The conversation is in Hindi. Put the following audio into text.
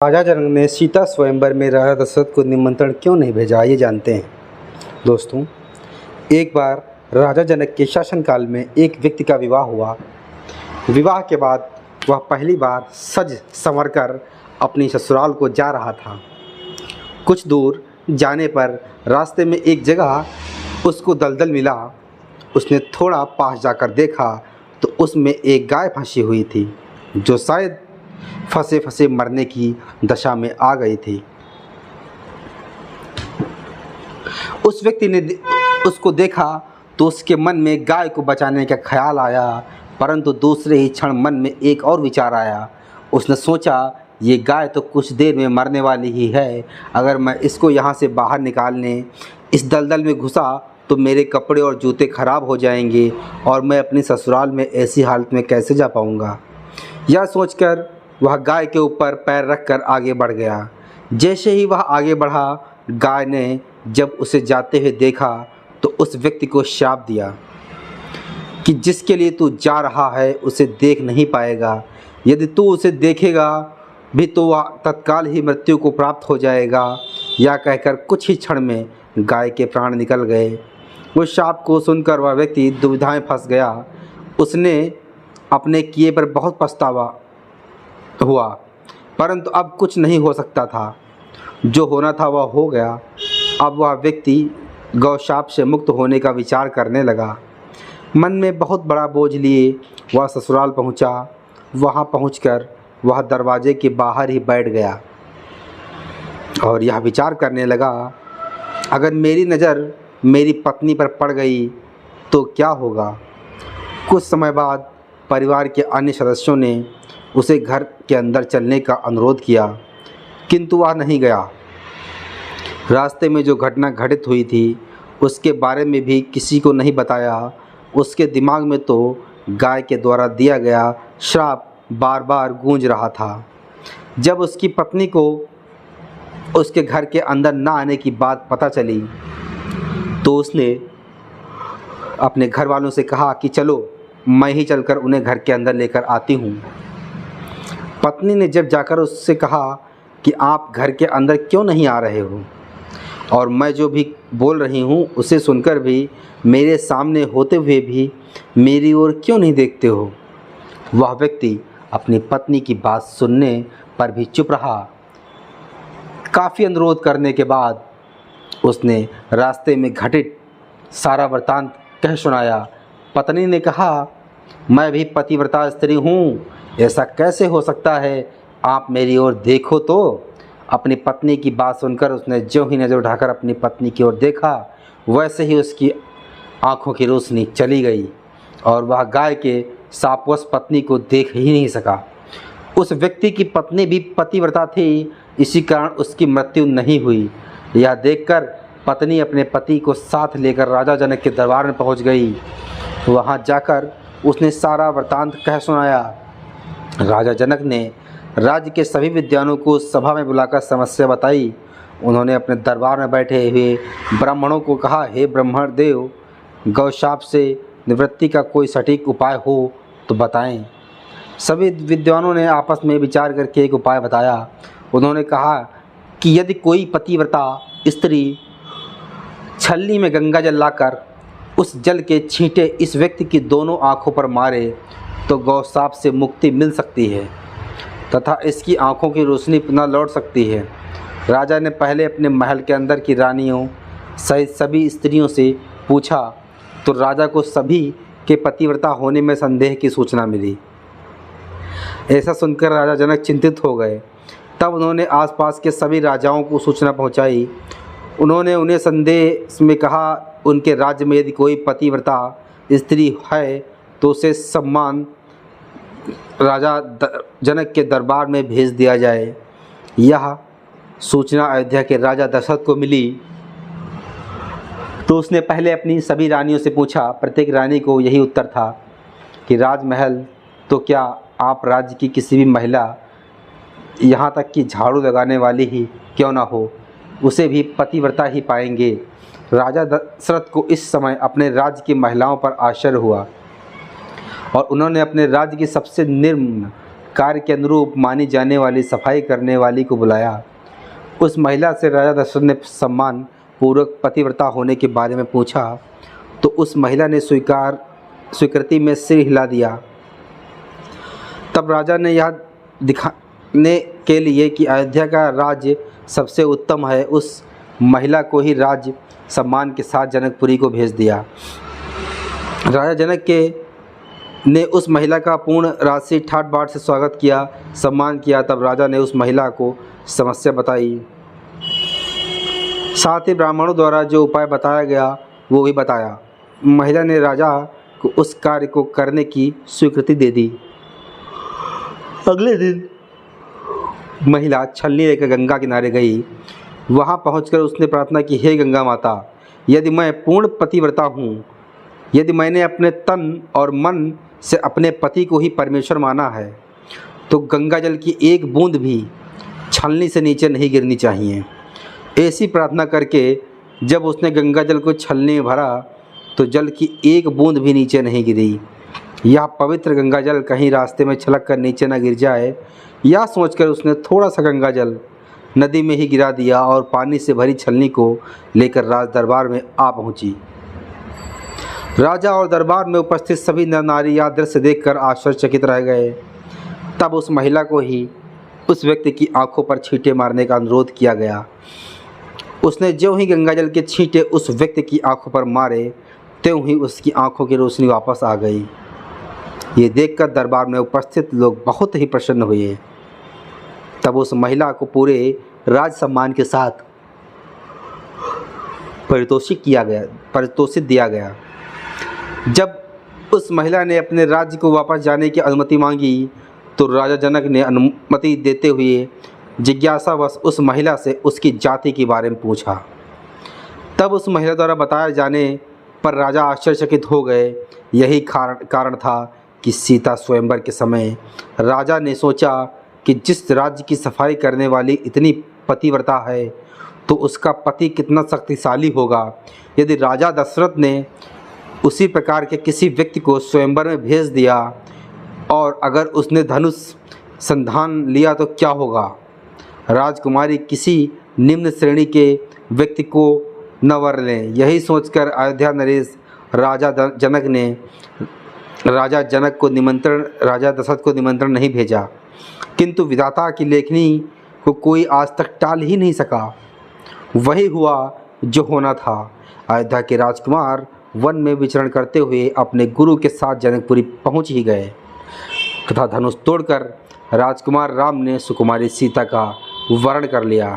राजा जनक ने सीता स्वयंवर में राजा दशरथ को निमंत्रण क्यों नहीं भेजा, ये जानते हैं। दोस्तों, एक बार राजा जनक के शासनकाल में एक व्यक्ति का विवाह हुआ। विवाह के बाद वह पहली बार सज संवर कर अपनी ससुराल को जा रहा था। कुछ दूर जाने पर रास्ते में एक जगह उसको दलदल मिला। उसने थोड़ा पास जाकर देखा तो उसमें एक गाय फंसी हुई थी, जो शायद फंसे फंसे मरने की दशा में आ गई थी। उस व्यक्ति ने उसको देखा तो उसके मन में गाय को बचाने का ख्याल आया, परंतु दूसरे ही क्षण मन में एक और विचार आया। उसने सोचा, ये गाय तो कुछ देर में मरने वाली ही है। अगर मैं इसको यहाँ से बाहर निकालने इस दलदल में घुसा तो मेरे कपड़े और जूते खराब हो जाएंगे और मैं अपनी ससुराल में ऐसी हालत में कैसे जा पाऊँगा। यह सोचकर वह गाय के ऊपर पैर रखकर आगे बढ़ गया। जैसे ही वह आगे बढ़ा, गाय ने जब उसे जाते हुए देखा तो उस व्यक्ति को शाप दिया कि जिसके लिए तू जा रहा है उसे देख नहीं पाएगा। यदि तू उसे देखेगा भी तो वह तत्काल ही मृत्यु को प्राप्त हो जाएगा। या कहकर कुछ ही क्षण में गाय के प्राण निकल गए। वो शाप को सुनकर वह व्यक्ति दुविधा में फंस गया। उसने अपने किए पर बहुत पछतावा हुआ, परंतु अब कुछ नहीं हो सकता था। जो होना था वह हो गया। अब वह व्यक्ति गौशाप से मुक्त होने का विचार करने लगा। मन में बहुत बड़ा बोझ लिए वह ससुराल पहुंचा। वहां पहुंचकर वह दरवाजे के बाहर ही बैठ गया और यह विचार करने लगा, अगर मेरी नज़र मेरी पत्नी पर पड़ गई तो क्या होगा। कुछ समय बाद परिवार के अन्य सदस्यों ने उसे घर के अंदर चलने का अनुरोध किया, किंतु वह नहीं गया। रास्ते में जो घटना घटित हुई थी उसके बारे में भी किसी को नहीं बताया। उसके दिमाग में तो गाय के द्वारा दिया गया श्राप बार बार गूंज रहा था। जब उसकी पत्नी को उसके घर के अंदर ना आने की बात पता चली तो उसने अपने घर वालों से कहा कि चलो मैं ही चलकर उन्हें घर के अंदर लेकर आती हूँ। पत्नी ने जब जाकर उससे कहा कि आप घर के अंदर क्यों नहीं आ रहे हो और मैं जो भी बोल रही हूँ उसे सुनकर भी मेरे सामने होते हुए भी मेरी ओर क्यों नहीं देखते हो। वह व्यक्ति अपनी पत्नी की बात सुनने पर भी चुप रहा। काफ़ी अनुरोध करने के बाद उसने रास्ते में घटित सारा वृतांत कह सुनाया। पत्नी ने कहा, मैं भी पतिव्रता स्त्री हूँ, ऐसा कैसे हो सकता है, आप मेरी ओर देखो तो। अपनी पत्नी की बात सुनकर उसने जो ही नज़र उठाकर अपनी पत्नी की ओर देखा, वैसे ही उसकी आंखों की रोशनी चली गई और वह गाय के शापवश पत्नी को देख ही नहीं सका। उस व्यक्ति की पत्नी भी पतिव्रता थी, इसी कारण उसकी मृत्यु नहीं हुई। यह देखकर पत्नी अपने पति को साथ लेकर राजा जनक के दरबार में पहुंच गई। वहां जाकर उसने सारा वृतांत कह सुनाया। राजा जनक ने राज्य के सभी विद्वानों को सभा में बुलाकर समस्या बताई। उन्होंने अपने दरबार में बैठे हुए ब्राह्मणों को कहा, हे ब्राह्मण देव, गौशाप से निवृत्ति का कोई सटीक उपाय हो तो बताएं। सभी विद्वानों ने आपस में विचार करके एक उपाय बताया। उन्होंने कहा कि यदि कोई पतिव्रता स्त्री छलनी में गंगा जल लाकर उस जल के छींटे इस व्यक्ति की दोनों आँखों पर मारे तो गौशाप से मुक्ति मिल सकती है तथा इसकी आँखों की रोशनी पुनः लौट सकती है। राजा ने पहले अपने महल के अंदर की रानियों सहित सभी स्त्रियों से पूछा तो राजा को सभी के पतिव्रता होने में संदेह की सूचना मिली। ऐसा सुनकर राजा जनक चिंतित हो गए। तब उन्होंने आसपास के सभी राजाओं को सूचना पहुंचाई। उन्होंने उन्हें संदेश में कहा, उनके राज्य में यदि कोई पतिव्रता स्त्री है तो उसे सम्मान राजा जनक के दरबार में भेज दिया जाए। यह सूचना अयोध्या के राजा दशरथ को मिली तो उसने पहले अपनी सभी रानियों से पूछा। प्रत्येक रानी को यही उत्तर था कि राजमहल तो क्या, आप राज्य की किसी भी महिला, यहाँ तक कि झाड़ू लगाने वाली ही क्यों ना हो, उसे भी पतिव्रता ही पाएंगे। राजा दशरथ को इस समय अपने राज्य की महिलाओं पर आश्चर्य हुआ और उन्होंने अपने राज्य की सबसे निम्न कार्य के अनुरूप मानी जाने वाली सफाई करने वाली को बुलाया। उस महिला से राजा दशरथ ने सम्मान पूर्वक पतिव्रता होने के बारे में पूछा तो उस महिला ने स्वीकृति में सिर हिला दिया। तब राजा ने यह दिखाने के लिए कि अयोध्या का राज्य सबसे उत्तम है, उस महिला को ही राज्य सम्मान के साथ जनकपुरी को भेज दिया। राजा जनक ने उस महिला का पूर्ण राशि ठाट बाट से स्वागत किया, सम्मान किया। तब राजा ने उस महिला को समस्या बताई, साथ ही ब्राह्मणों द्वारा जो उपाय बताया गया वो भी बताया। महिला ने राजा को उस कार्य को करने की स्वीकृति दे दी। अगले दिन महिला छलनी लेकर गंगा किनारे गई। वहां पहुंचकर उसने प्रार्थना की, हे गंगा माता, यदि मैं पूर्ण पतिव्रता हूँ, यदि मैंने अपने तन और मन से अपने पति को ही परमेश्वर माना है, तो गंगा जल की एक बूंद भी छलनी से नीचे नहीं गिरनी चाहिए। ऐसी प्रार्थना करके जब उसने गंगा जल को छलनी में भरा तो जल की एक बूंद भी नीचे नहीं गिरी। यह पवित्र गंगा जल कहीं रास्ते में छलक कर नीचे न गिर जाए, यह सोचकर उसने थोड़ा सा गंगा जल नदी में ही गिरा दिया और पानी से भरी छलनी को लेकर राज दरबार में आ पहुंची। राजा और दरबार में उपस्थित सभी नर नारी यह दृश्य देखकर आश्चर्यचकित रह गए। तब उस महिला को ही उस व्यक्ति की आंखों पर छींटे मारने का अनुरोध किया गया। उसने ज्यों ही गंगाजल के छींटे उस व्यक्ति की आंखों पर मारे, त्यों ही उसकी आंखों की रोशनी वापस आ गई। ये देखकर दरबार में उपस्थित लोग बहुत ही प्रसन्न हुए। तब उस महिला को पूरे राज सम्मान के साथ पारितोषिक दिया गया। जब उस महिला ने अपने राज्य को वापस जाने की अनुमति मांगी तो राजा जनक ने अनुमति देते हुए जिज्ञासावश उस महिला से उसकी जाति के बारे में पूछा। तब उस महिला द्वारा बताए जाने पर राजा आश्चर्यचकित हो गए। यही कारण था कि सीता स्वयंवर के समय राजा ने सोचा कि जिस राज्य की सफाई करने वाली इतनी पतिव्रता है तो उसका पति कितना शक्तिशाली होगा। यदि राजा दशरथ ने उसी प्रकार के किसी व्यक्ति को स्वयंवर में भेज दिया और अगर उसने धनुष संधान लिया तो क्या होगा। राजकुमारी किसी निम्न श्रेणी के व्यक्ति को न वर लें। यही सोचकर अयोध्या नरेश राजा दशरथ को निमंत्रण नहीं भेजा, किंतु विधाता की लेखनी को कोई आज तक टाल ही नहीं सका। वही हुआ जो होना था। अयोध्या के राजकुमार वन में विचरण करते हुए अपने गुरु के साथ जनकपुरी पहुंच ही गए तथा धनुष तोड़कर राजकुमार राम ने सुकुमारी सीता का वरण कर लिया।